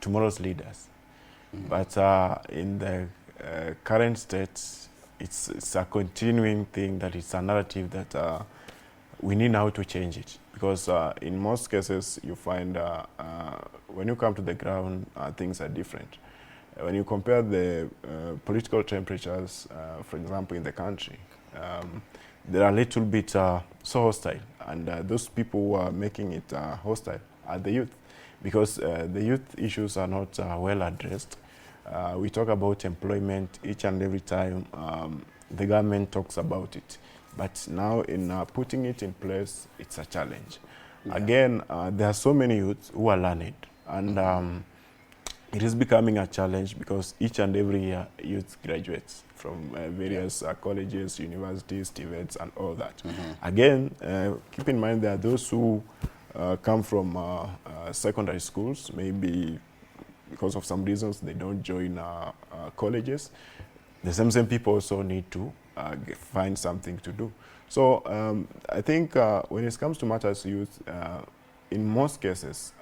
tomorrow's leaders. But in the current state, it's a continuing thing, that it's a narrative that we need now to change it. Because in most cases, you find when you come to the ground, things are different. When you compare the political temperatures, for example, in the country, they are a little bit so hostile. And those people who are making it hostile are the youth. Because the youth issues are not well addressed. We talk about employment each and every time the government talks about it. But now in putting it in place, it's a challenge. Yeah. Again, there are so many youths who are learning, and it is becoming a challenge because each and every year youth graduates from various colleges, universities, TVETs, and all that. Again, keep in mind there are those who come from secondary schools, maybe because of some reasons they don't join colleges. The same people also need to find something to do. So I think when it comes to matters youth, in most cases,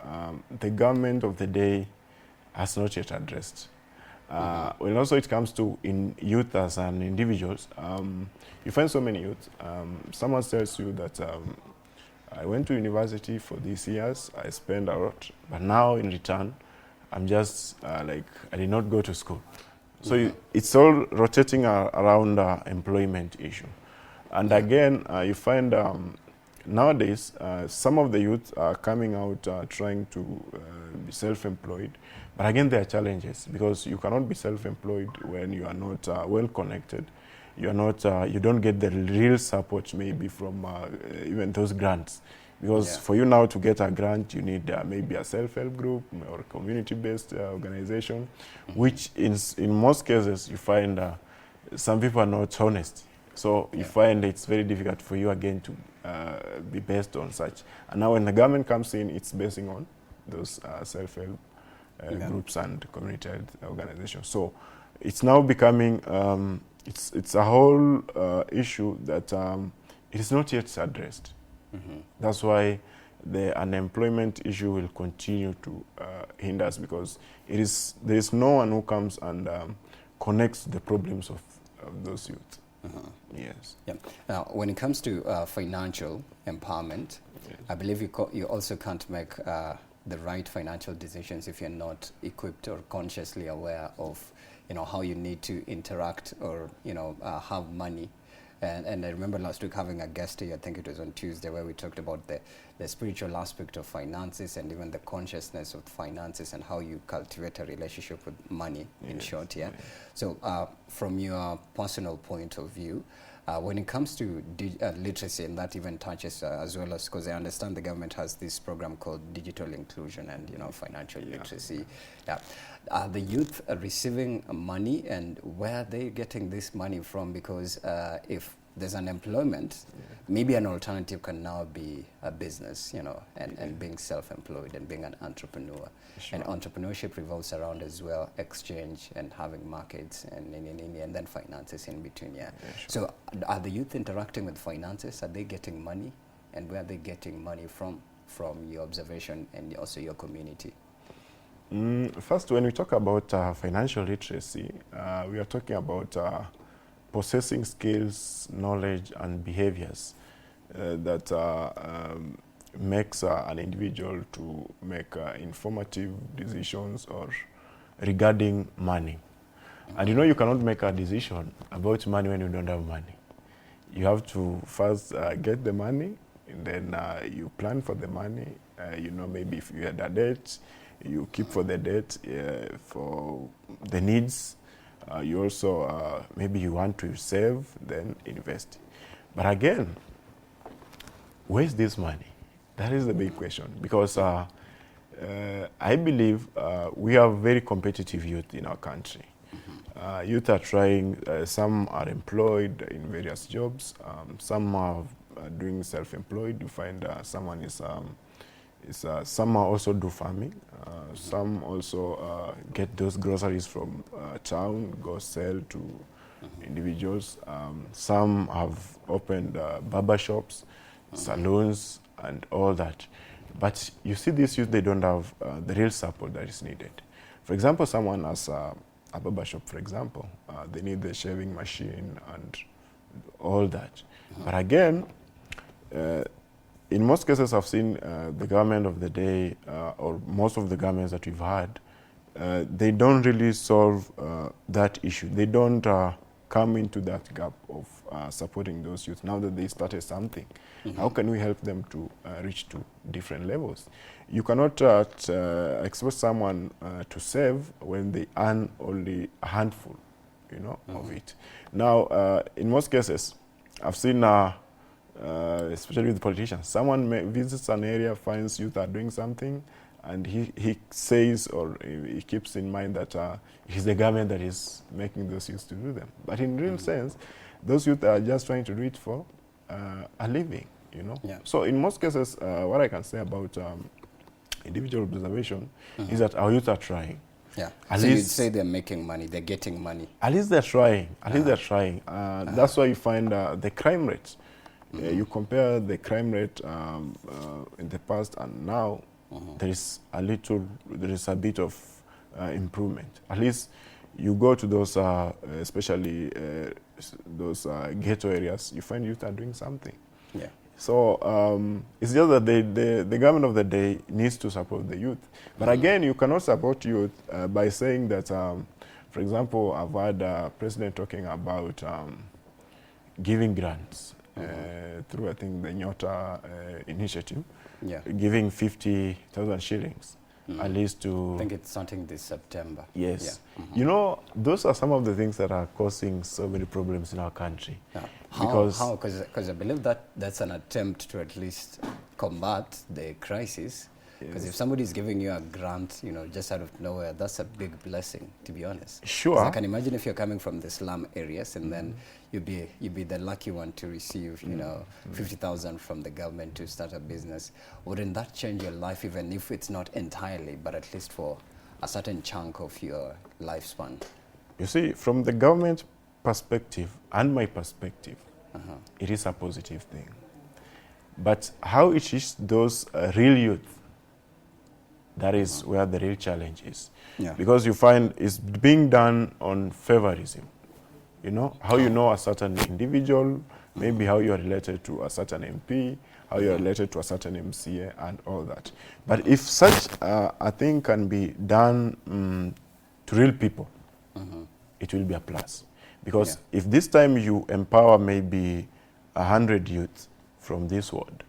the government of the day has not yet addressed. When also it comes to youth as an individuals, you find so many youth. Someone tells you that I went to university for these years, I spent a lot, but now in return, I'm just like, I did not go to school. So it's all rotating around employment issue. And again, you find nowadays, some of the youth are coming out trying to be self-employed. But again, there are challenges because you cannot be self-employed when you are not well connected. You are not, you don't get the real support maybe from even those grants. Because for you now to get a grant, you need maybe a self-help group or a community-based organization, which in most cases you find some people are not honest. So you find it's very difficult for you again to be based on such. And now when the government comes in, it's basing on those self-help groups and community organizations. So it's now becoming, it's a whole issue that it is not yet addressed. That's why the unemployment issue will continue to hinder us because there is no one who comes and connects the problems of those youth. Yes. Yeah. Now, when it comes to financial empowerment, I believe you also can't make the right financial decisions if you're not equipped or consciously aware of, how you need to interact or, have money. And I remember last week having a guest here, I think it was on Tuesday, where we talked about the spiritual aspect of finances and even the consciousness of finances and how you cultivate a relationship with money, in short, So from your personal point of view, when it comes to literacy, and that even touches as well as, because I understand the government has this program called digital inclusion and financial literacy. Are the youth receiving money, and where are they getting this money from? Because if there's unemployment, maybe an alternative can now be a business, and being self-employed and being an entrepreneur. And entrepreneurship revolves around as well exchange and having markets and then finances in between. So are the youth interacting with finances? Are they getting money? And where are they getting money from your observation and also your community? First, when we talk about financial literacy, we are talking about possessing skills, knowledge, and behaviors that makes an individual to make informative decisions or regarding money. And you cannot make a decision about money when you don't have money. You have to first get the money, and then you plan for the money. Maybe if you had a debt, you keep for the debt, for the needs. You also, maybe you want to save, then invest. But again, where's this money? That is the big question. Because I believe we have very competitive youth in our country. Youth are trying, some are employed in various jobs, some are doing self-employed. You find someone is some also do farming. Some also get those groceries from town, go sell to individuals. Some have opened barber shops, salons, and all that. But you see, these youth, they don't have the real support that is needed. For example, someone has a barber shop, for example, they need the shaving machine and all that. But again, in most cases I've seen the government of the day, or most of the governments that we've had, they don't really solve that issue. They don't come into that gap of supporting those youth now that they started something. How can we help them to reach to different levels? You cannot expect someone to save when they earn only a handful, you know, of it. Now, in most cases, I've seen, especially with politicians, someone visits an area, finds youth are doing something, and he says, or he keeps in mind that it's the government that is making those youth to do them. But in real sense, those youth are just trying to do it for a living, you know. Yeah. So in most cases, what I can say about individual observation is that our youth are trying. Yeah. At So you'd least, say they're making money, they're getting money. at least they're trying. At least they're trying. That's why you find the crime rate. You compare the crime rate in the past and now, there is a bit of improvement. At least you go to those, especially those ghetto areas, you find youth are doing something. Yeah. So it's just that the government of the day needs to support the youth. But again, you cannot support youth by saying that, for example, I've had a president talking about giving grants through, I think, the Nyota initiative, giving 50,000 shillings at least to... I think it's something this September. Yes. Yeah. You know, those are some of the things that are causing so many problems in our country. Yeah. Because how? Because I believe that that's an attempt to at least combat the crisis. Because if somebody is giving you a grant, you know, just out of nowhere, that's a big blessing, to be honest. Sure. 'Cause I can imagine if you're coming from the slum areas and then you'd be the lucky one to receive, you know, 50,000 from the government to start a business. Wouldn't that change your life, even if it's not entirely, but at least for a certain chunk of your lifespan? You see, from the government perspective and my perspective, it is a positive thing. But how it is those real youth, that is where the real challenge is. Yeah. Because you find it's being done on favorism. You know, how you know a certain individual, maybe how you are related to a certain MP, how you are related to a certain MCA and all that. But if such a thing can be done to real people, it will be a plus. Because if this time you empower maybe 100 youth from this ward,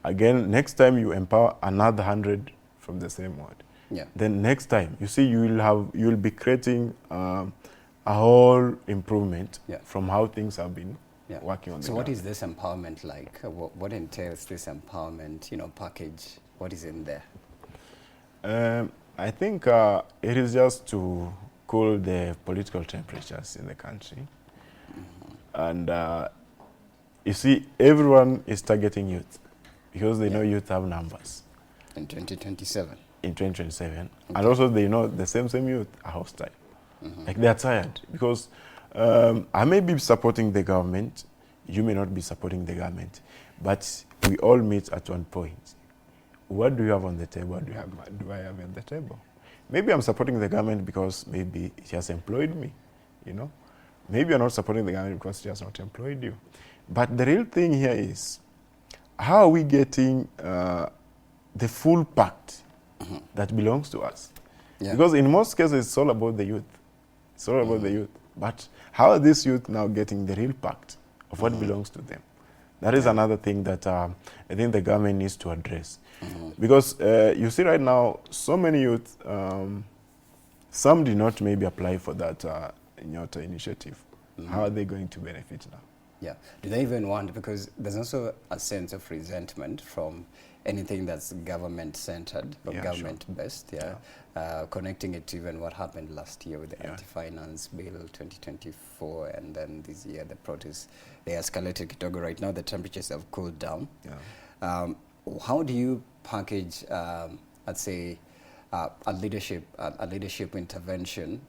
again, next time you empower another 100 from the same ward. Yeah. Then next time, you see, you'll be creating a whole improvement from how things have been working on the So ground. what is this empowerment like? What entails this empowerment, you know, package? What is in there? I think it is just to cool the political temperatures in the country. And you see, everyone is targeting youth because they know youth have numbers. In 2027? In 2027. And also they know the same youth are hostile. Like they are tired because I may be supporting the government, you may not be supporting the government, but we all meet at one point. What do you have on the table? What do I have on the table? Maybe I'm supporting the government because maybe it has employed me, you know. Maybe you're not supporting the government because it has not employed you. But the real thing here is, how are we getting the full pact that belongs to us? Because in most cases, it's all about the youth. It's all about the youth. But how are these youth now getting the real pact of what belongs to them? That is another thing that I think the government needs to address. Because you see right now, so many youth, some did not maybe apply for that Nyota initiative. How are they going to benefit now? Yeah. Do they even want, because there's also a sense of resentment from anything that's government-centered or government-based, connecting it to even what happened last year with the anti-finance bill 2024, and then this year the protests, they escalated Kitogo. Right now the temperatures have cooled down. How do you package, let's say, a leadership intervention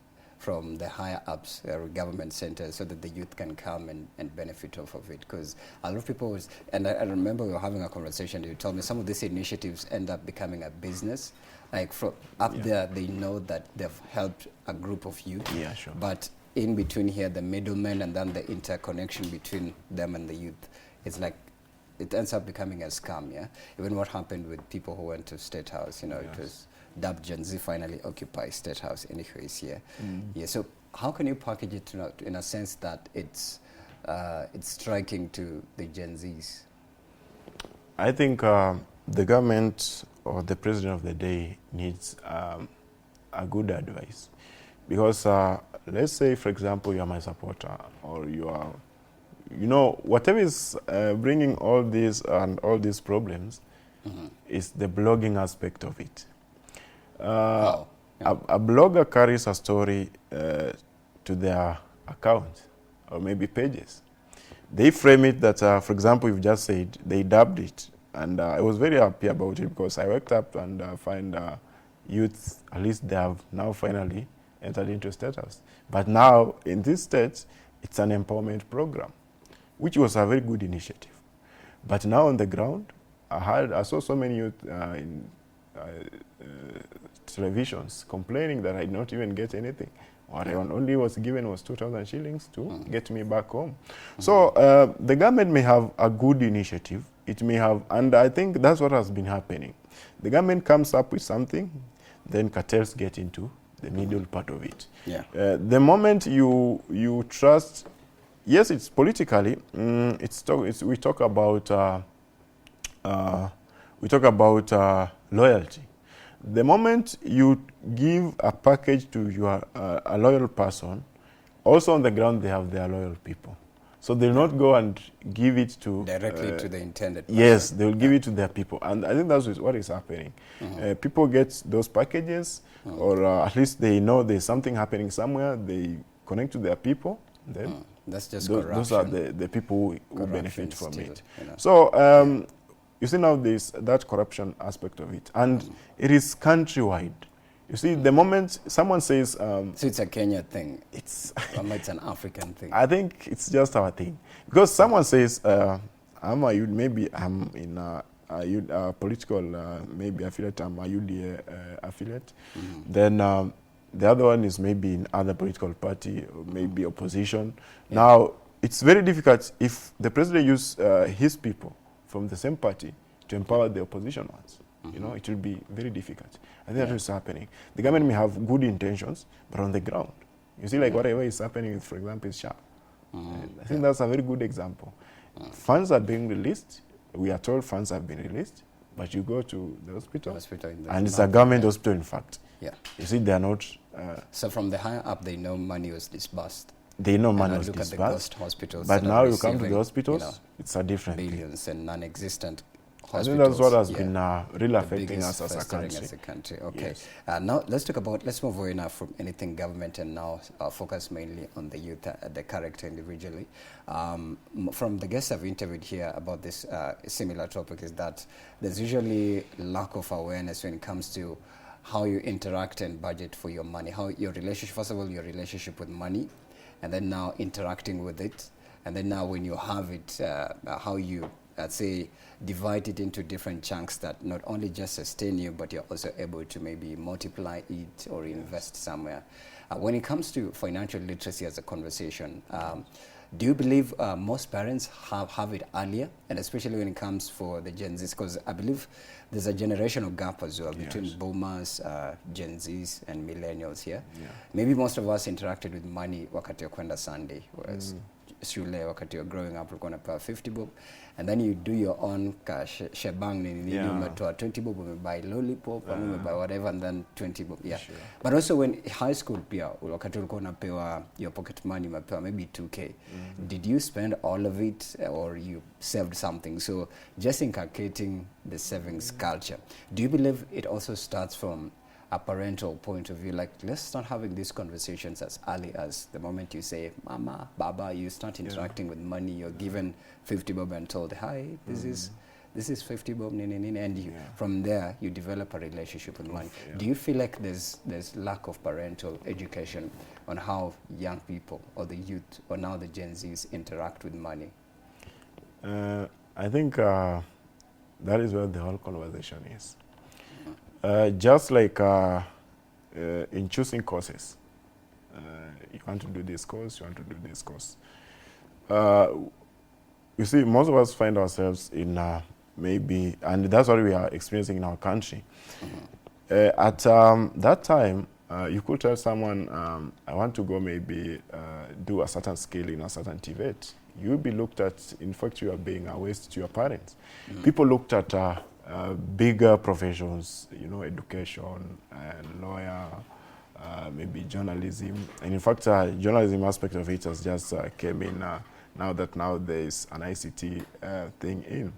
from the higher ups or government centers so that the youth can come and benefit off of it? Because a lot of people was, and I remember we were having a conversation, you told me some of these initiatives end up becoming a business. Like from up there, they know that they've helped a group of youth. Yeah, sure. But in between here, the middlemen and then the interconnection between them and the youth, it's like, it ends up becoming a scam, yeah? Even what happened with people who went to State House, you know, it was dubbed Gen Z finally occupy State House anyways, yeah? Yeah, so how can you package it in a sense that it's striking to the Gen Zs? I think the government or the president of the day needs a good advice. Because let's say, for example, you are my supporter, or you are, you know, whatever is bringing all these and all these problems is the blogging aspect of it. A blogger carries a story to their account or maybe pages. They frame it that, for example, you've just said they dubbed it, and I was very happy about it because I woke up and find youth, at least they have now finally entered into status. But now in this state, it's an empowerment program, which was a very good initiative. But now on the ground, I saw so many youth in televisions complaining that I did not even get anything. What I only was given was 2,000 shillings to get me back home. So the government may have a good initiative. It may have, and I think that's what has been happening. The government comes up with something, then cartels get into the middle part of it. Yeah. The moment you trust, yes, it's politically. We talk about loyalty. The moment you give a package to your a loyal person, also on the ground they have their loyal people. So they'll not go and give it to directly to the intended person. Yes, they will give it to their people, and I think that's what is happening. People get those packages, or at least they know there's something happening somewhere. They connect to their people. Then that's just those are the people who benefit from still, it. you know. So you see now there's that corruption aspect of it, and it is countrywide. You see, the moment someone says... so it's a Kenya thing? It's it's an African thing? I think it's just our thing. Because someone says, I'm a youth, maybe I'm in a youth, political, maybe affiliate, I'm a UDA affiliate. Then the other one is maybe in other political party, or maybe opposition. Now, it's very difficult if the president uses his people from the same party to empower the opposition ones. You know, it will be very difficult. I think that's what's happening. The government may have good intentions, but on the ground, you see, like whatever is happening with, for example, is sharp. I think that's a very good example. Funds are being released. We are told funds have been released, but you go to the hospital and it's a government hospital, in fact. Yeah. You see, they are not... so from the higher up, they know money was disbursed. They know money was look disbursed. at the ghost hospitals, but now you come to the hospitals, it's a different billions thing. And non-existent hospitals. I think that's what has been really affecting us as a country. Okay. Yes. Now let's move away now from anything government and now focus mainly on the youth, the character individually. From the guests I've interviewed here about this similar topic is that there's usually lack of awareness when it comes to how you interact and budget for your money, how your relationship, first of all, your relationship with money, and then now interacting with it, and then now when you have it, how you, let's say, divide it into different chunks that not only just sustain you, but you're also able to maybe multiply it or invest somewhere. When it comes to financial literacy as a conversation, do you believe most parents have it earlier, and especially when it comes for the Gen Zs? Because I believe there's a generational gap as well between boomers, Gen Zs, and millennials here. Yeah. Maybe most of us interacted with money wakati ya kwenda Sunday, whereas shule wakati you're growing up ulikuwa unapewa 50 bob, and then you do your own cash shebang nini umetoa 20 bob, umebuy lollipop, umebuy whatever, and then 20 bob. Yeah. Sure. But also when high school pia wakati ulikuwa unapewa your pocket money umepewa maybe 2K. Did you spend all of it or you saved something? So just inculcating the savings culture. Do you believe it also starts from a parental point of view, like let's start having these conversations as early as the moment you say mama, baba, you start interacting with money, you're given 50 bob and told, hi, this is this is 50 bob, and you, from there you develop a relationship with money. Yeah. Do you feel like there's lack of parental education on how young people or the youth or now the Gen Zs interact with money? I think that is where the whole conversation is. Just like in choosing courses, you want to do this course, you want to do this course. You see, most of us find ourselves in maybe, and that's what we are experiencing in our country. At that time, you could tell someone, I want to go maybe do a certain skill in a certain TVET. You'll be looked at, in fact, you are being a waste to your parents. People looked at bigger professions, you know, education, lawyer, maybe journalism. And in fact, journalism aspect of it has just came in now there is an ICT thing in.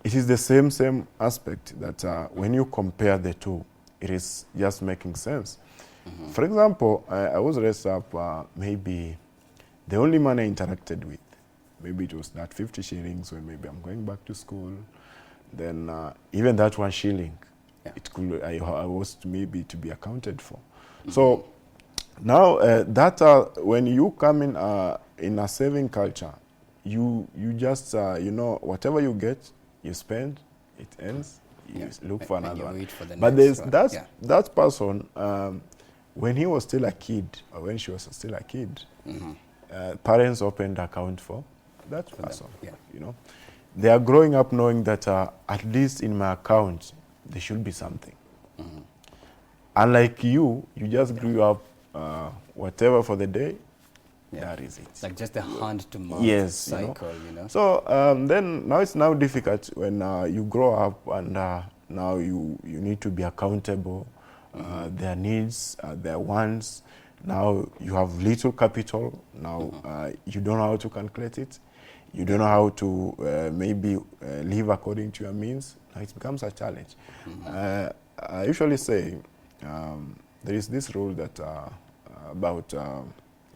It is the same aspect that when you compare the two, it is just making sense. For example, I was raised up maybe the only money I interacted with, maybe it was that 50 shillings when maybe I'm going back to school. Then even that 1 shilling, it could, I was maybe to be accounted for. So now that when you come in a saving culture, you just you know, whatever you get, you spend, it ends, you look for another one. But there's that person when he was still a kid or when she was still a kid, parents opened account for that person. You know, they are growing up knowing that at least in my account there should be something. Unlike you just grew up whatever for the day. That is it. Like just the hand-to-mouth cycle, you know. So then now it's now difficult when you grow up and now you need to be accountable. Their needs, their wants. Now you have little capital. Now you don't know how to calculate it. You don't know how to maybe live according to your means. Now it becomes a challenge. I usually say there is this rule that about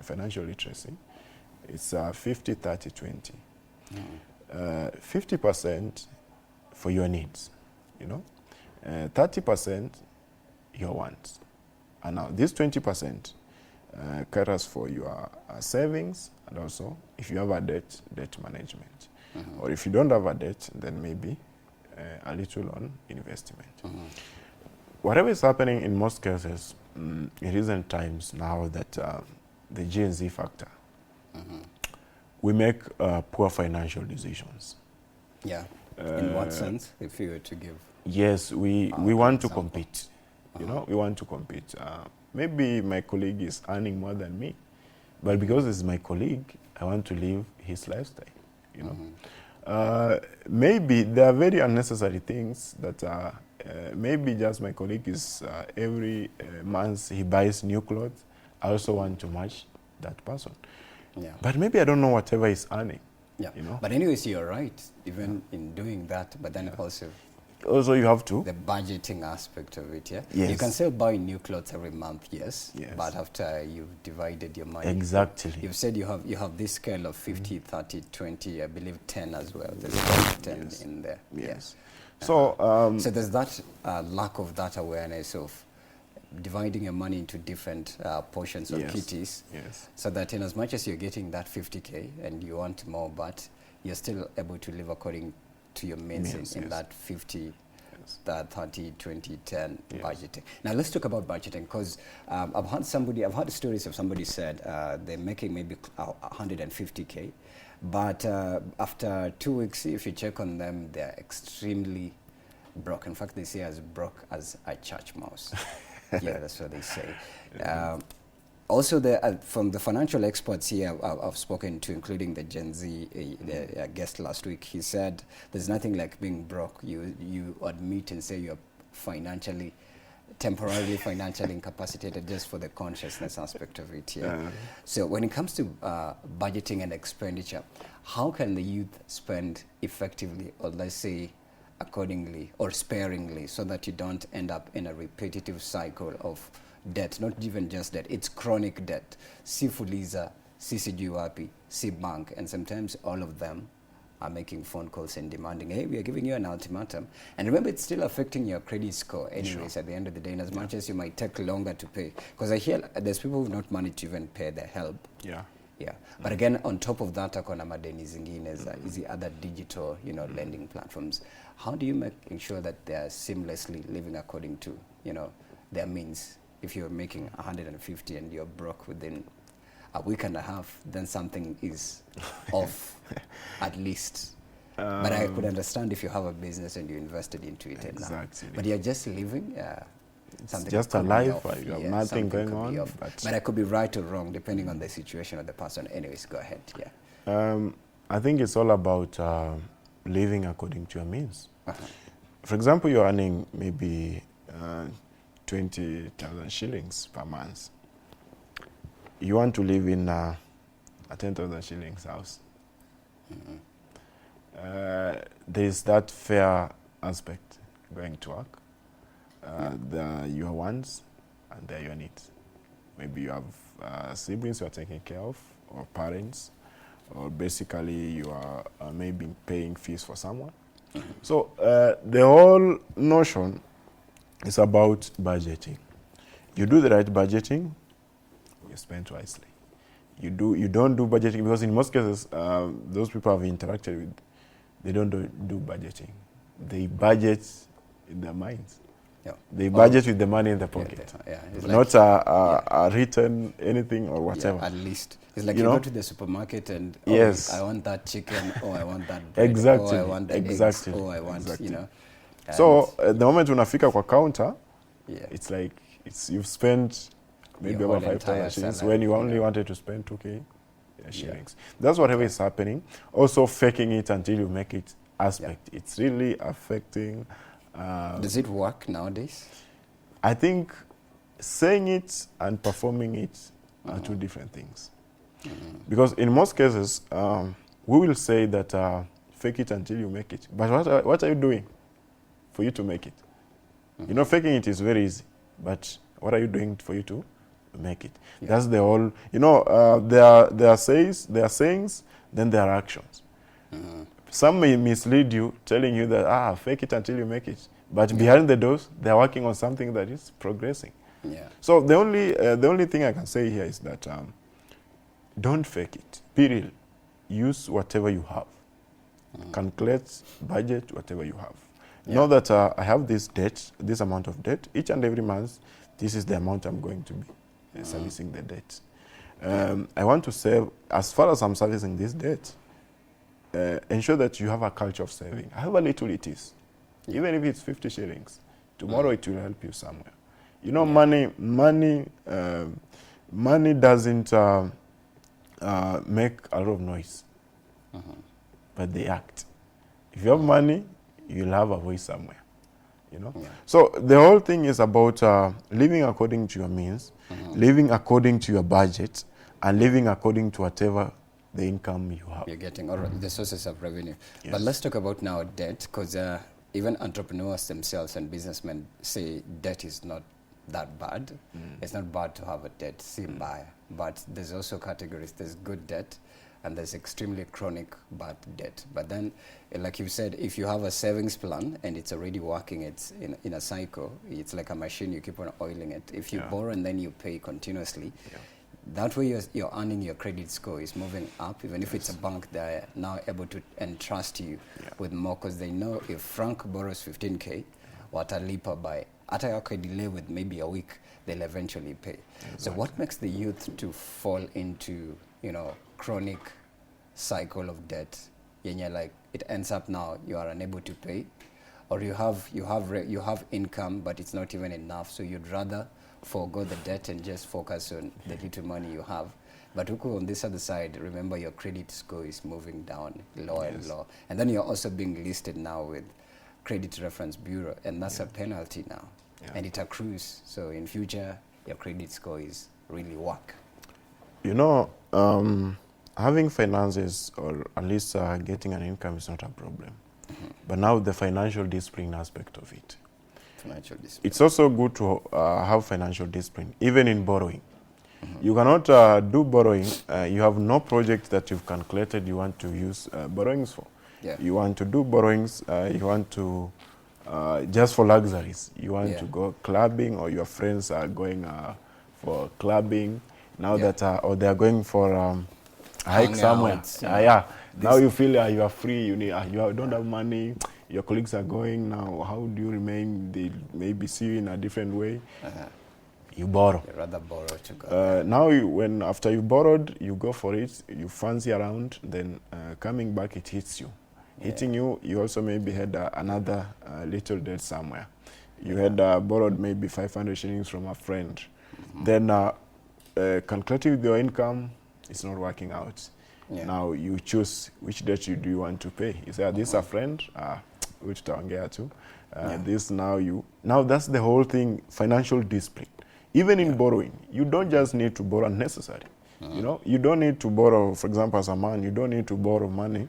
financial literacy. It's 50, 30, 20. 50% for your needs, you know. 30% your wants. And now this 20% caters for your savings, and also if you have a debt management. Or if you don't have a debt, then maybe a little on investment. Whatever is happening in most cases, in recent times now that the Gen Z factor, we make poor financial decisions. In what sense, if you were to give? Yes, we want to compete. You know, we want to compete. Maybe my colleague is earning more than me, but because it's my colleague, I want to live his lifestyle. You know, maybe there are very unnecessary things that maybe just my colleague is every month he buys new clothes. I also want to match that person. But maybe I don't know whatever he's earning. You know? But anyways, you're right, even in doing that, but then also you have to. The budgeting aspect of it, You can still buy new clothes every month, but after you've divided your money. Exactly. You've said you have this scale of 50, 30, 20, I believe 10 as well. There's 10 in there. So there's that lack of that awareness of dividing your money into different portions or kitties, so that in as much as you're getting that 50K and you want more, but you're still able to live according to your means in that 50, that 30, 20, 10 budgeting. Now let's talk about budgeting, because I've heard stories of somebody said they're making maybe 150K, but after 2 weeks, if you check on them, they're extremely broke. In fact, they say as broke as a church mouse. That's what they say. Also, from the financial experts here I've spoken to, including the Gen Z guest last week, he said there's nothing like being broke. You admit and say you're temporarily financially incapacitated just for the consciousness aspect of it. So when it comes to budgeting and expenditure, how can the youth spend effectively, or let's say accordingly or sparingly, so that you don't end up in a repetitive cycle of debt? Not even just debt, it's chronic debt. Si Fuliza, si sijui wapi, si bank, and sometimes all of them are making phone calls and demanding, hey, we are giving you an ultimatum. And remember, it's still affecting your credit score anyways at the end of the day, in as much as you might take longer to pay. Because I hear there's people who've not managed to even pay their help. Yeah. But again, on top of that, akona madeni zingine is the other digital, lending platforms. How do you make ensure that they are seamlessly living according to, their means? If you're making 150 and you're broke within a week and a half, then something is off, at least. But I could understand if you have a business and you invested into it. Exactly. But you're just living. It's just a life, you have nothing going on. But I could be right or wrong depending on the situation of the person. Anyways, go ahead. I think it's all about living according to your means. For example, you're earning maybe 20,000 shillings per month. You want to live in a 10,000 shillings house. There's that fair aspect going to work. There are your wants and there are your needs. Maybe you have siblings you are taking care of, or parents, or basically you are maybe paying fees for someone. So the whole notion is about budgeting. You do the right budgeting, you spend wisely. You don't do budgeting, because in most cases, those people I've interacted with, they don't do budgeting. They budget in their minds. They budget with the money in the pocket, not a written anything or whatever. At least it's like you go to the supermarket and I want that chicken, I want that bread, exactly, I want that eggs, I want So the moment unafika kwa counter, it's like you've spent maybe about 5,000 shillings when you only wanted to spend 2K shillings. That's whatever is happening. Also, faking it until you make it aspect. It's really affecting. Does it work nowadays? I think saying it and performing it are two different things. Because in most cases, we will say that fake it until you make it. But what are you doing for you to make it? Faking it is very easy. But what are you doing for you to make it? That's the whole, there are sayings, then there are actions. Some may mislead you, telling you that, fake it until you make it. But behind the doors, they're working on something that is progressing. So the only thing I can say here is that don't fake it. Be real. Use whatever you have. Calculate, budget whatever you have. Know that I have this debt, this amount of debt. Each and every month, this is the amount I'm going to be servicing the debt. I want to save, as far as I'm servicing this debt, ensure that you have a culture of saving, however little it is. Even if it's 50 shillings, tomorrow it will help you somewhere. Money doesn't make a lot of noise, but they act. If you have money, you'll have a voice somewhere. So the whole thing is about living according to your means, living according to your budget, and living according to whatever the income you have. You're getting, or the sources of revenue. But let's talk about now debt, because even entrepreneurs themselves and businessmen say debt is not that bad. It's not bad to have a debt, but there's also categories. There's good debt, and there's extremely chronic bad debt. But then, like you said, if you have a savings plan and it's already working, it's in a cycle, it's like a machine, you keep on oiling it. If you borrow and then you pay continuously, that way you're earning, your credit score is moving up. Even if it's a bank, they're now able to entrust you with more, because they know if Frank borrows 15K, watalipa by, ata yako delay with maybe a week, they'll eventually pay. So what makes the youth to fall into, chronic cycle of debt? Like it ends up now you are unable to pay, or you have income but it's not even enough, so you'd rather forego the debt and just focus on the little money you have. But on this other side, remember your credit score is moving down lower and lower, and then you're also being listed now with Credit Reference Bureau, and that's a penalty now, and it accrues. So in future, your credit score is really whack. Having finances, or at least getting an income, is not a problem. But now the financial discipline aspect of it. Financial discipline. It's also good to have financial discipline, even in borrowing. You cannot do borrowing. You have no project that you've calculated you want to use borrowings for. Yeah. You want to do borrowings, you want to, just for luxuries. You want to go clubbing, or your friends are going for clubbing. Now that, or they are going for a hike somewhere. Now you feel you are free, you don't have money, your colleagues are going now. How do you remain? They maybe see you in a different way. You borrow. You rather borrow to go. Now, after you borrowed, you go for it, you fancy around, then coming back, it hits you. Hitting you, you also maybe had another little debt somewhere. You had borrowed maybe 500 shillings from a friend. Then calculating with your income, it's not working out. Now you choose which debt do you want to pay. You say, this is a friend, which utaongea to. This now that's the whole thing, financial discipline. Even in borrowing, you don't just need to borrow unnecessary. You know, you don't need to borrow, for example, as a man, you don't need to borrow money.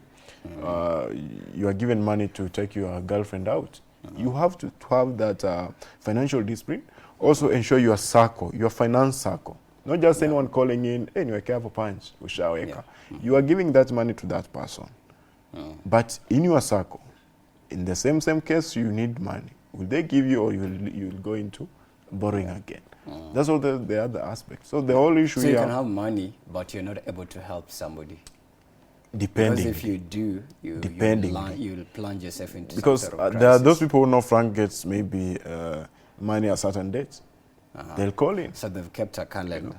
You are given money to take your girlfriend out. You have to have that financial discipline. Also ensure your circle, your finance circle. Not just anyone calling in, hey, niweke hapo punch, ushaweka. You are giving that money to that person. But in your circle, in the same case, you need money. Will they give you, or you'll go into borrowing again? That's all the other aspects. So the whole issue here... So you here, can have money, but you're not able to help somebody. Depending. Because if you do, you'll plunge yourself into because some sort of crisis. There are those people who know Frank gets maybe money at certain dates. They'll call in. So they've kept a calendar.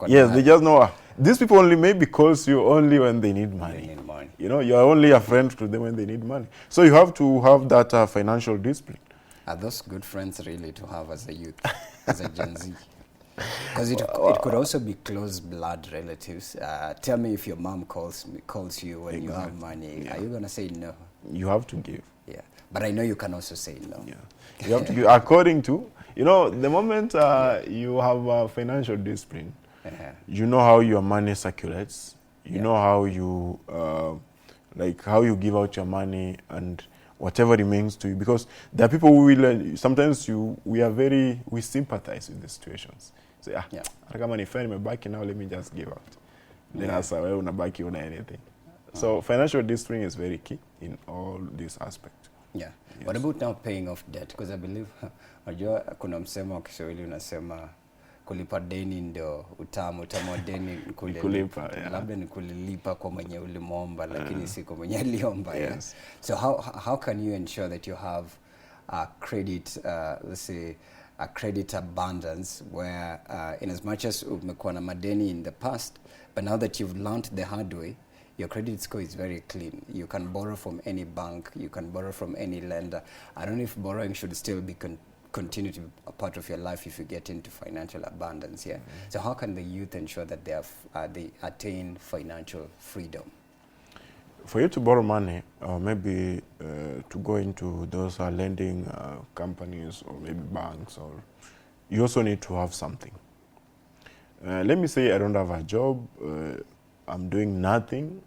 Yes, they just know. These people only maybe calls you only when they need money. They need money. You know, you are only a friend to them when they need money. So you have to have that financial discipline. Are those good friends really to have as a youth, as a Gen Z? Because it could also be close blood relatives. Tell me if your mom calls you when you have money. Are you going to say no? You have to give. Yeah. But I know you can also say no. Yeah. You have to give according to, you know, the moment you have financial discipline, you know how your money circulates. You know how you, how you give out your money and whatever remains to you. Because there are people who will, sometimes we sympathize with the situations. Say, hata kama ni fair nimebaki now, let me just give out. Then asa wewe unabaki una anything. So financial discipline is very key in all these aspects. Yeah. Yes. What about now paying off debt? Because I believe, unajua kuna msemo wa Kiswahili unasema kulipa deni ndio utamu wa deni kulipa. Labda ni kulilipa kwa mwenye ulimwomba, lakini si kwa mwenye aliomba. Yes. So how can you ensure that you have a credit, let's say, a credit abundance where in as much as umekuwa na madeni in the past, but now that you've learned the hard way, your credit score is very clean. You can borrow from any bank. You can borrow from any lender. I don't know if borrowing should still be continue to be a part of your life if you get into financial abundance. Yeah. So how can the youth ensure that they attain financial freedom? For you to borrow money, or maybe to go into those lending companies or maybe banks, or you also need to have something. Let me say I don't have a job. I'm doing nothing,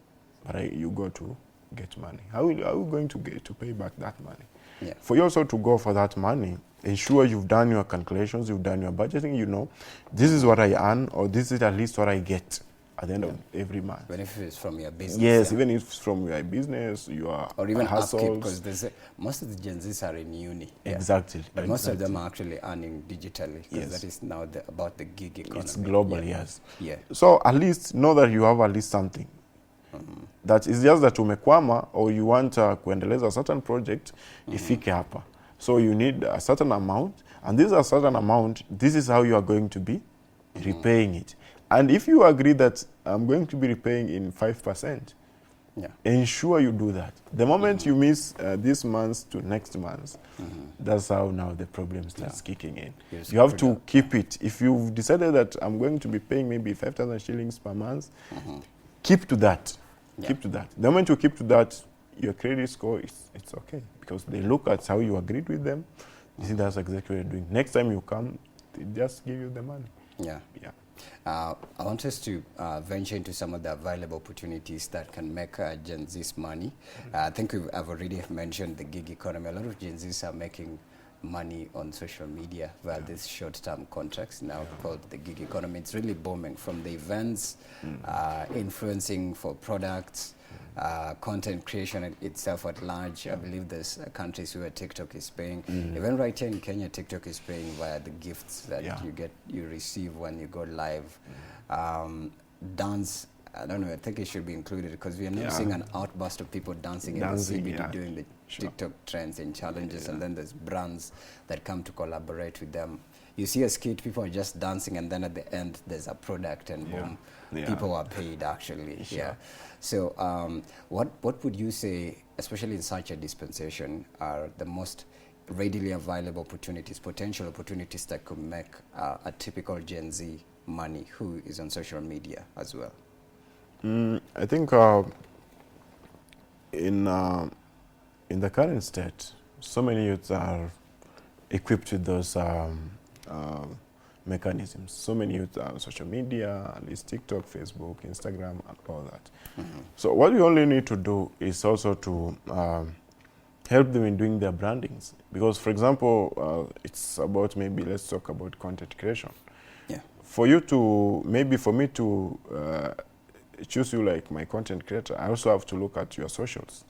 but you go to get money. How are you going to pay back that money? Yeah. For you also to go for that money, ensure you've done your calculations, you've done your budgeting, you know, this is what I earn, or this is at least what I get at the end of every month. Even if it's from your business. Yes, even if it's from your business, or even hustles. Because most of the Gen Zs are in uni. Exactly. But most of them are actually earning digitally, because that is now about the gig economy. It's global, yes. Yeah. So at least know that you have at least something. That is just that umekwama, or you want kuendeleza a certain project, ifike hapa. So you need a certain amount, and this is a certain amount, this is how you are going to be repaying it. And if you agree that I'm going to be repaying in 5%, ensure you do that. The moment you miss this month to next month, that's how now the problem starts kicking in. Yes, you have to keep it. If you've decided that I'm going to be paying maybe 5,000 shillings per month, keep to that. Keep to that. The moment you keep to that, your credit score, it's okay. Because they look at how you agreed with them. You see, that's exactly what you're doing. Next time you come, they just give you the money. Yeah. I want us to venture into some of the available opportunities that can make Gen Z's money. I think I've already mentioned the gig economy. A lot of Gen Z's are making money on social media via these short-term contracts now called the gig economy. It's really booming, from the events, influencing for products, content creation itself at large. I believe there's countries where TikTok is paying. Even right here in Kenya, TikTok is paying via the gifts that you receive when you go live. Dance, I don't know, I think it should be included because we are now seeing an outburst of people dancing in the CBD doing the TikTok trends and challenges, and then there's brands that come to collaborate with them. You see a skit, people are just dancing, and then at the end there's a product, and boom, people are paid actually. So what would you say, especially in such a dispensation, are the most readily available opportunities, potential opportunities that could make a typical Gen Z money who is on social media as well? I think in the current state, so many youths are equipped with those mechanisms. So many youth are on social media, at least TikTok, Facebook, Instagram, and all that. So what we only need to do is also to help them in doing their brandings. Because, for example, it's about maybe, let's talk about content creation. For you to, maybe for me to choose you like my content creator, I also have to look at your socials.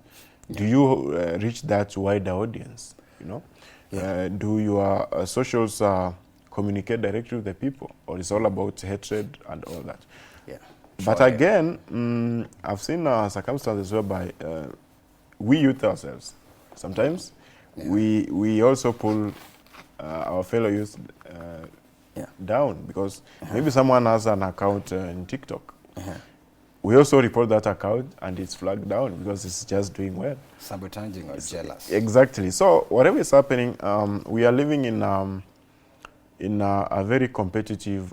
Do you reach that wider audience, you know? Do your socials communicate directly with the people, or it's all about hatred and all that? But again, I've seen circumstances whereby we youth ourselves, sometimes we also pull our fellow youth down because maybe someone has an account in TikTok. We also report that account and it's flagged down because it's just doing well. Sabotaging or jealous. Exactly. So whatever is happening, we are living in a very competitive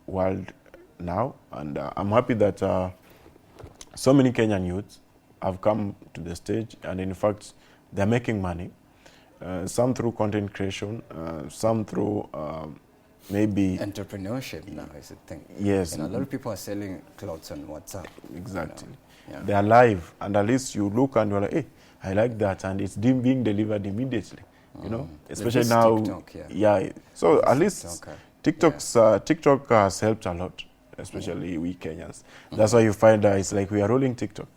world now, and I'm happy that so many Kenyan youths have come to the stage, and in fact, they're making money. Some through content creation, some through maybe entrepreneurship now is a thing. Yes. A lot of people are selling clothes on WhatsApp. Exactly. They are live, and at least you look and you're like, hey, I like that, and it's being delivered immediately. You know, especially now. TikTok, so at least TikTok has helped a lot, especially we Kenyans. That's why you find it's like we are rolling TikTok.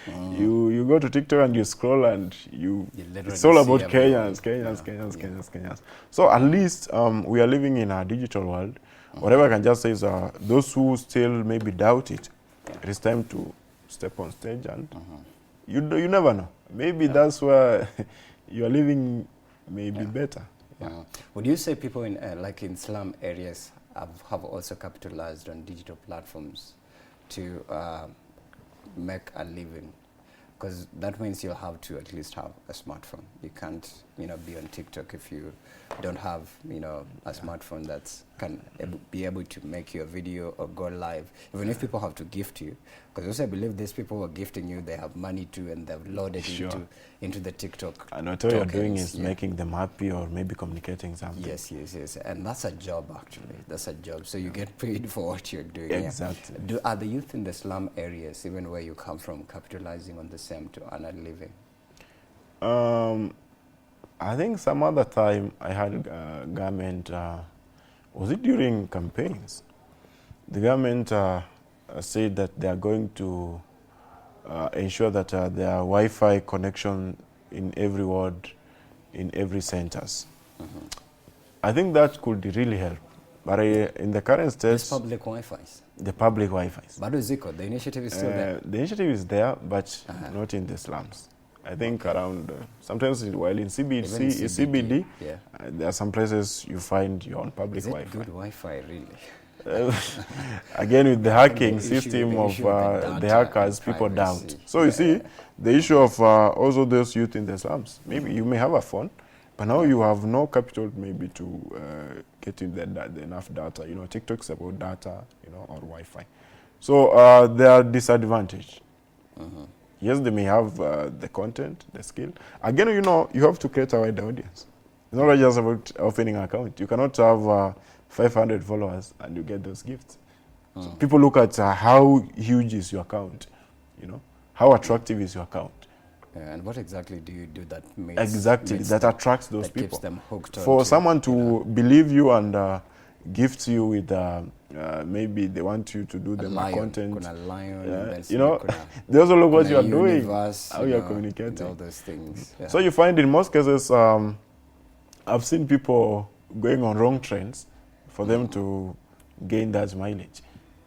You go to TikTok and you scroll and it's all about Kenyans. So at least we are living in a digital world. Whatever I can just say is those who still maybe doubt it, it is time to step on stage, and you never know. Maybe that's where you are living maybe better. Would you say people in like in slum areas have also capitalized on digital platforms to make a living? Because that means you'll have to at least have a smartphone. You can't, be on TikTok if you don't have, a smartphone that can be able to make you a video or go live. Even if people have to gift you, because also I believe these people who are gifting you, they have money too, and they've loaded into the TikTok. And what you're doing is making them happy or maybe communicating something. Yes. And that's a job, actually. That's a job. So you get paid for what you're doing. Exactly. Are the youth in the slum areas, even where you come from, capitalizing on the same to earn a living? I think some other time I had government, was it during campaigns? The government said that they are going to ensure that there are Wi-Fi connection in every ward, in every centers. I think that could really help. But in the current state... These public Wi-Fis? The public Wi-Fis. But Ziko, the initiative is still there? The initiative is there, but not in the slums. I think around, sometimes while in CBD, there are some places you find your own public Wi-Fi. Is it good Wi-Fi, really? Again, with the hacking system of the hackers, people doubt. So you see, the issue of also those youth in the slums, maybe you may have a phone, but now you have no capital maybe to get in the enough data. TikTok's about data, or Wi-Fi. So they are disadvantaged. Yes, they may have the content, the skill. Again, you have to create a wide audience. It's not just about opening an account. You cannot have 500 followers and you get those gifts. So people look at how huge is your account, how attractive is your account. And what exactly do you do that makes... Exactly, that attracts those people. Keeps them hooked For someone to believe you and gift you with maybe they want you to do them content. Kuna lion, and You know, kuna, they also look what you are doing, universe, how you are communicating. and all those things. Yeah. So you find in most cases, I've seen people going on wrong trends for them to gain that mileage.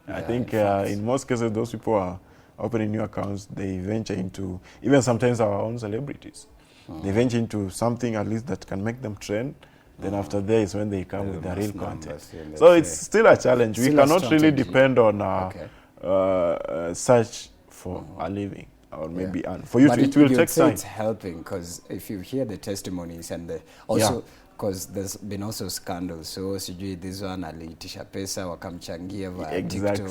I think in most cases, those people are opening new accounts. They venture into, even sometimes our own celebrities, they venture into something at least that can make them trend. Then after there is when they come with their real content. So it's still a challenge. We cannot really depend on search for a living, or maybe for you. It will take time. It's helping, because if you hear the testimonies and the also because there's been also scandals. So sijui this one aliitisha pesa wakamchangia via TikTok.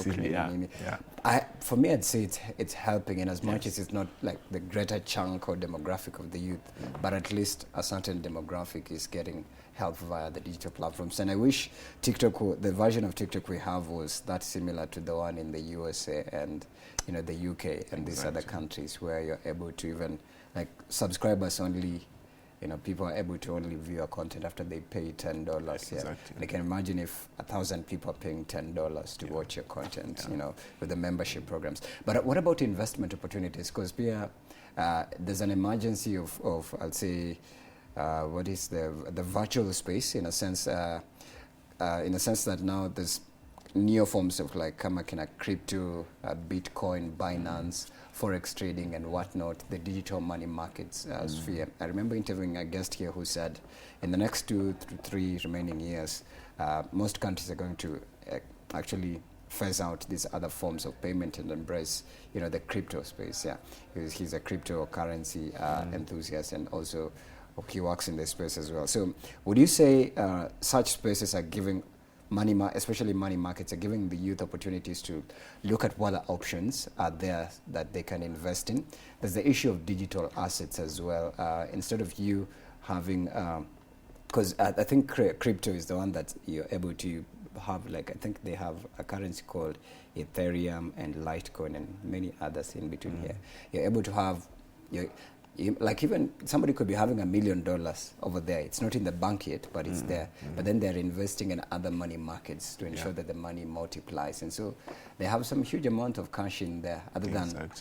For me, I'd say it's helping in as much as it's not like the greater chunk or demographic of the youth, but at least a certain demographic is getting help via the digital platforms. And I wish TikTok, the version of TikTok we have, was that similar to the one in the USA and the UK and these other countries, where you're able to even like subscribers only. People are able to only view your content after they pay $10. Exactly. And I can imagine if 1,000 people are paying $10 to watch your content, with the membership programs. But what about investment opportunities? Because there's an emergency of I'll say, what is the virtual space, in a sense that now there's new forms of like crypto, Bitcoin, Binance, forex trading and whatnot, the digital money markets sphere. I remember interviewing a guest here who said in the next 2 to 3 remaining years, most countries are going to actually phase out these other forms of payment and embrace, the crypto space. Yeah, he's a cryptocurrency enthusiast, and also he works in this space as well. So would you say such spaces are giving especially money markets, are giving the youth opportunities to look at what other options are there that they can invest in? There's the issue of digital assets as well. Instead of you having, because I think crypto is the one that you're able to have, like, I think they have a currency called Ethereum and Litecoin and many others in between here. You're able to have, like, even somebody could be having $1 million over there. It's not in the bank yet, but it's there. But then they're investing in other money markets to ensure that the money multiplies. And so they have some huge amount of cash in there, other than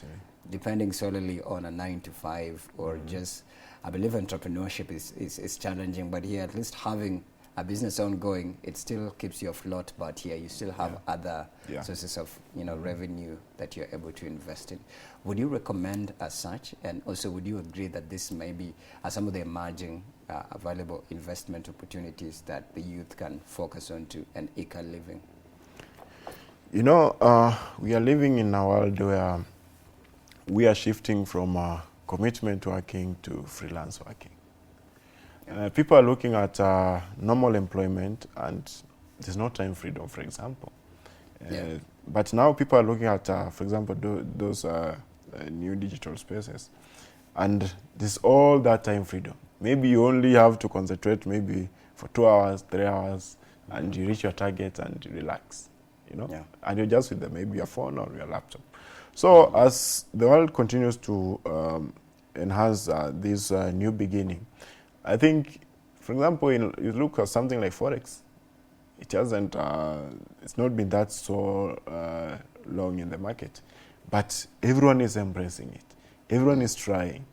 depending solely on a 9 to 5 or just, I believe entrepreneurship is challenging, but here at least having a business ongoing, it still keeps you afloat, but here you still have other sources of revenue that you're able to invest in. Would you recommend as such, and also would you agree that this may be some of the emerging available investment opportunities that the youth can focus on to and eke a living? We are living in a world where we are shifting from commitment working to freelance working. People are looking at normal employment, and there's no time freedom, for example. But now people are looking at, for example, those new digital spaces, and there's all that time freedom. Maybe you only have to concentrate maybe for 2 hours, 3 hours, and you reach your target and you relax, and you're just with maybe your phone or your laptop. So as the world continues to enhance this new beginning, I think, for example, you look at something like forex. It hasn't. It's not been that so long in the market, but everyone is embracing it. Everyone is trying.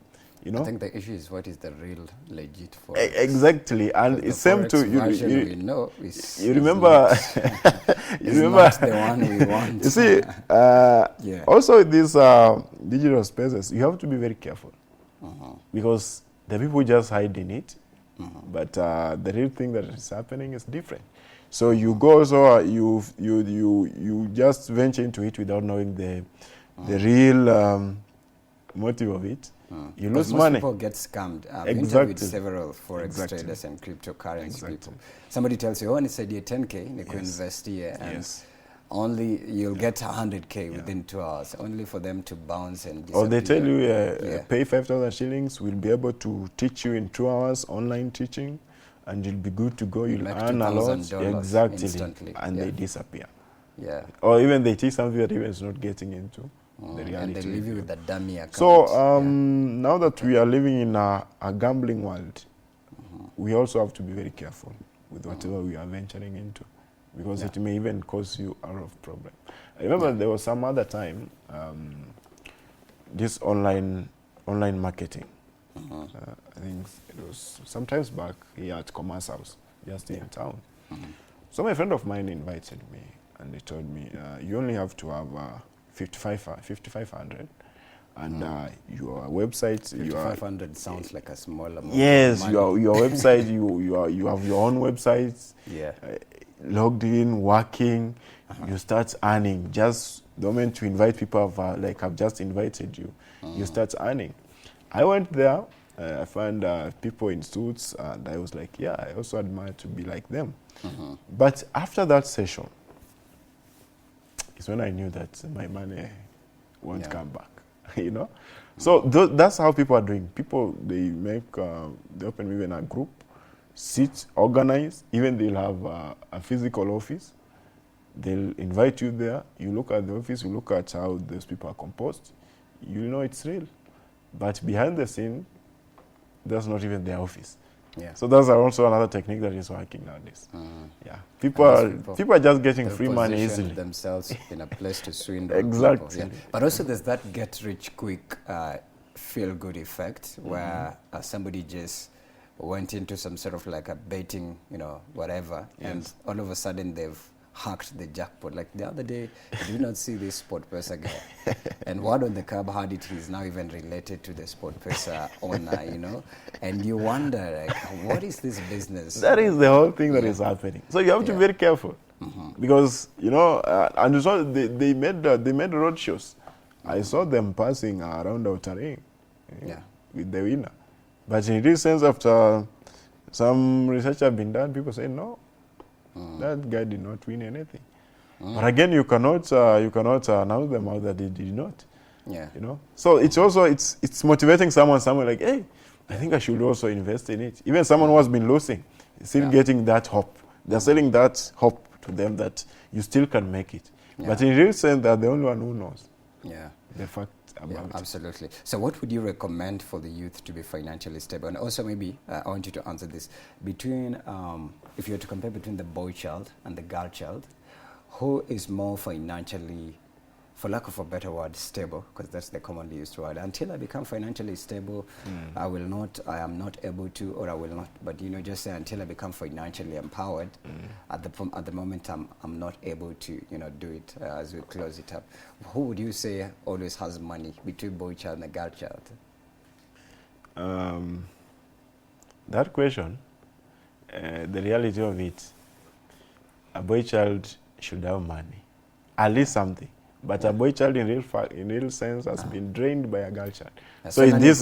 I think the issue is what is the real legit forex. Exactly, and it's same to you. You remember? You remember not the one we want. You see, also with these digital spaces, you have to be very careful because the people just hide in it, but the real thing that is happening is different. So you go, so you just venture into it without knowing the real motive of it. You lose money. Most people get scammed. I've interviewed several forex traders and cryptocurrency people. Somebody tells you, I said 10K, you can invest here, and only you'll get 100K within 2 hours, only for them to bounce and disappear. Or they tell you, pay 5,000 shillings, we'll be able to teach you in 2 hours, online teaching, and you'll be good to go. You'll earn a lot. Exactly. Instantly. And they disappear. Or even they teach something that even is not getting into the reality. And they leave you with a dummy account. So now that we are living in a gambling world, we also have to be very careful with whatever we are venturing into. because Yeah. it may even cause you a lot of problem. I remember there was some other time, this online marketing. I think it was sometimes back here at Commerce House, just in town. So my friend of mine invited me, and they told me, you only have to have 5,500, and your website, 5,500 sounds like a small amount. yes, of money. your website, you have your own website, Yeah. logged in, working, you start earning. Just the moment you invite people, like I've just invited you, you start earning. I went there, I found people in suits, and I was like, yeah, I also admire to be like them. But after that session, it's when I knew that my money won't come back, you know? So that's how people are doing. People, they open even a group, sit, organize, even they'll have a physical office. They'll invite you there, you look at the office, you look at how those people are composed, you know it's real. But behind the scene, that's not even their office. Yeah. So that's also another technique that is working nowadays. Yeah, people are just getting free money position easily. themselves in a place to swindle Exactly. people. Yeah. But also there's that get rich quick feel-good effect where somebody just went into some sort of like a betting, whatever, and all of a sudden they've hacked the jackpot. Like the other day, did you not see this Sport Pesa guy? And one on the cab had it, he's now even related to the Sport Pesa owner, and you wonder, like, what is this business? That is the whole thing that is happening. So you have to be very careful, because and you saw they made road shows. I saw them passing around Outer Ring with the winner. But in real sense, after some research have been done, people say no, that guy did not win anything. But again, you cannot announce them out that they did not. Yeah. So it's also it's motivating someone like, hey, I think I should also invest in it. Even someone who has been losing, still getting that hope. They're selling that hope to them that you still can make it. But in real sense, they're the only one who knows. Yeah. The fact about it. Absolutely. So what would you recommend for the youth to be financially stable? And also maybe, I want you to answer this. Between, if you were to compare between the boy child and the girl child, who is more financially, for lack of a better word, stable? Because that's the commonly used word. Until I become financially stable, I am not able to, or I will not, but just say until I become financially empowered, at the moment I'm not able to, do it as we close it up. Who would you say always has money between boy child and the girl child? That question, the reality of it, a boy child should have money, at least something. But a boy child in real sense has been drained by a girl child. So in this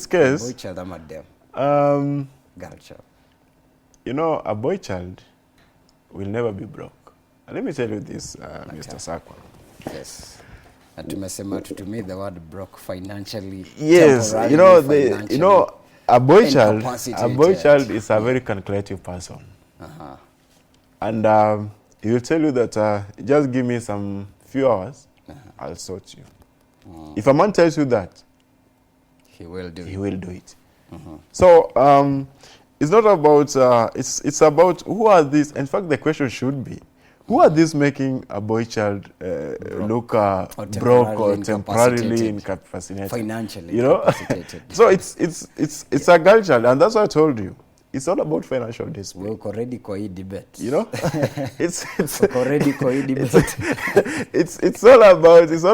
case, boy child I'm at them. Girl child. A boy child will never be broke. And let me tell you this, Mr. Sakwa. Yes. And to me the word broke financially. Yes, a boy child is a very calculative person. And he will tell you that just give me some few hours, I'll sort you. If a man tells you that, he will do it. So it's not about, it's about who are these. In fact, the question should be, who are these making a boy child look broke or temporarily incapacitated? Financially incapacitated. So it's a girl child, and that's what I told you. It's all about financial discipline. We're already koi debate. It's already koi debate. it's all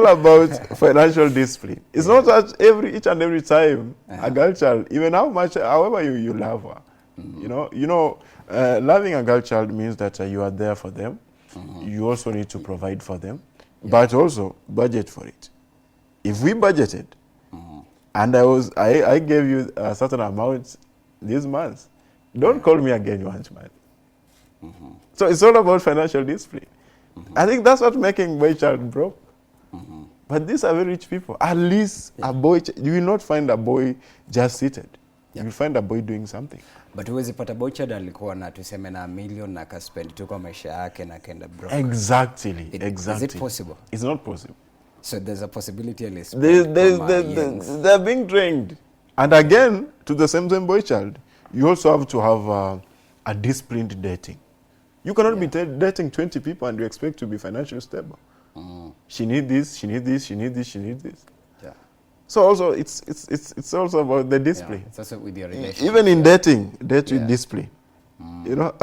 about financial discipline. It's not that each and every time a girl child, even however you love her, loving a girl child means that you are there for them. You also need to provide for them, but also budget for it. If we budgeted, and I gave you a certain amount this month, don't call me again once, man. So it's all about financial discipline. I think that's what making boy child broke. But these are very rich people. At least a boy, you will not find a boy just seated. You will find a boy doing something. But huwezi pata boy child alikuwa na tuseme na million na kaspend tu kwa maisha yake na kenda broke. Exactly. Is it possible? It's not possible. So there's a possibility at least. They're being trained. And again, to the same boy child, you also have to have a disciplined dating. You cannot be dating 20 people and you expect to be financially stable. She needs this, she needs this, she needs this, she needs this. Yeah. So also it's also about the discipline. It's also with your relationship. Even in dating, date with discipline. You know?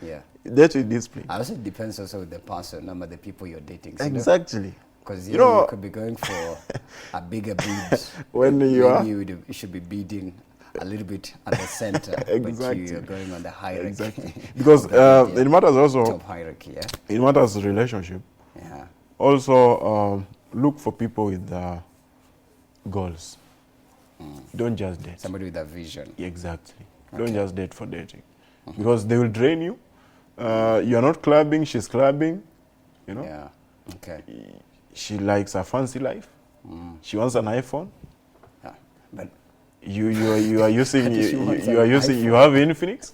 Yeah. Date with discipline. Also depends also with the person, number the people you're dating. So Exactly. because You know, you could be going for a bigger bid. when you are you should be bidding a little bit at the center, but Exactly. you're going on the hierarchy. Exactly. Because it matters also, top hierarchy, yeah? it matters relationship. Yeah. Also, look for people with goals. Don't just date. Somebody with a vision. Exactly. Don't just date for dating. Because they will drain you. You're not clubbing, she's clubbing. You know? Yeah. Okay. She likes a fancy life. She wants an iPhone. Yeah. But You are using She wants you are an using iPhone. you have Infinix.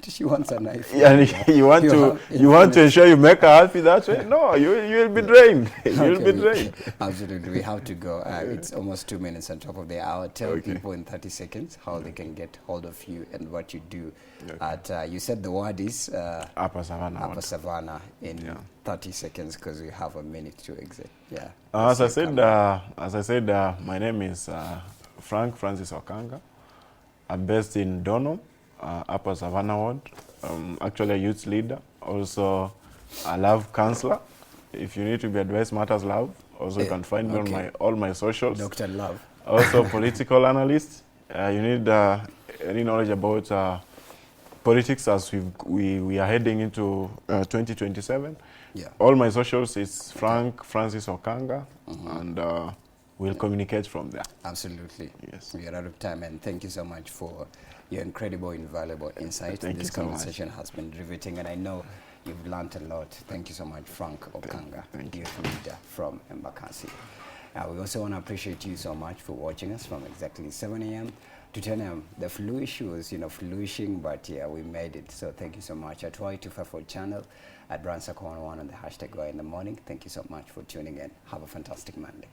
she wants a knife. And you want to ensure you make her happy that way. No, you'll be drained. You'll be drained. Absolutely, we have to go. It's almost 2 minutes on top of the hour. Tell Okay. people in 30 seconds how they can get hold of you and what you do. Okay. At you said the word is Upper Savannah. Upper Savannah in 30 seconds because we have a minute to exit. Yeah. As I said, my name is Frank Francis Okanga. I'm based in Donham, Upper Savannah Ward. Actually a youth leader, also a love counselor. If you need to be advised matters love, also you can find me on all my socials. Dr. Love. Also political analyst. You need any knowledge about politics as we are heading into 2027. Yeah. All my socials is Frank Francis Okanga, and we'll communicate from there. Absolutely. Yes. We are out of time, and thank you so much for your incredible, invaluable insight. Thank this you so conversation has been riveting, and I know you've learned a lot. Thank you so much, Frank Okanga, youth leader from Embakasi. We also want to appreciate you so much for watching us from exactly 7 a.m. to 10 a.m. The flu issue was, flourishing, but yeah, we made it. So thank you so much. At Y254 channel, at Brandsaka 101 on the hashtag Y in the morning. Thank you so much for tuning in. Have a fantastic Monday.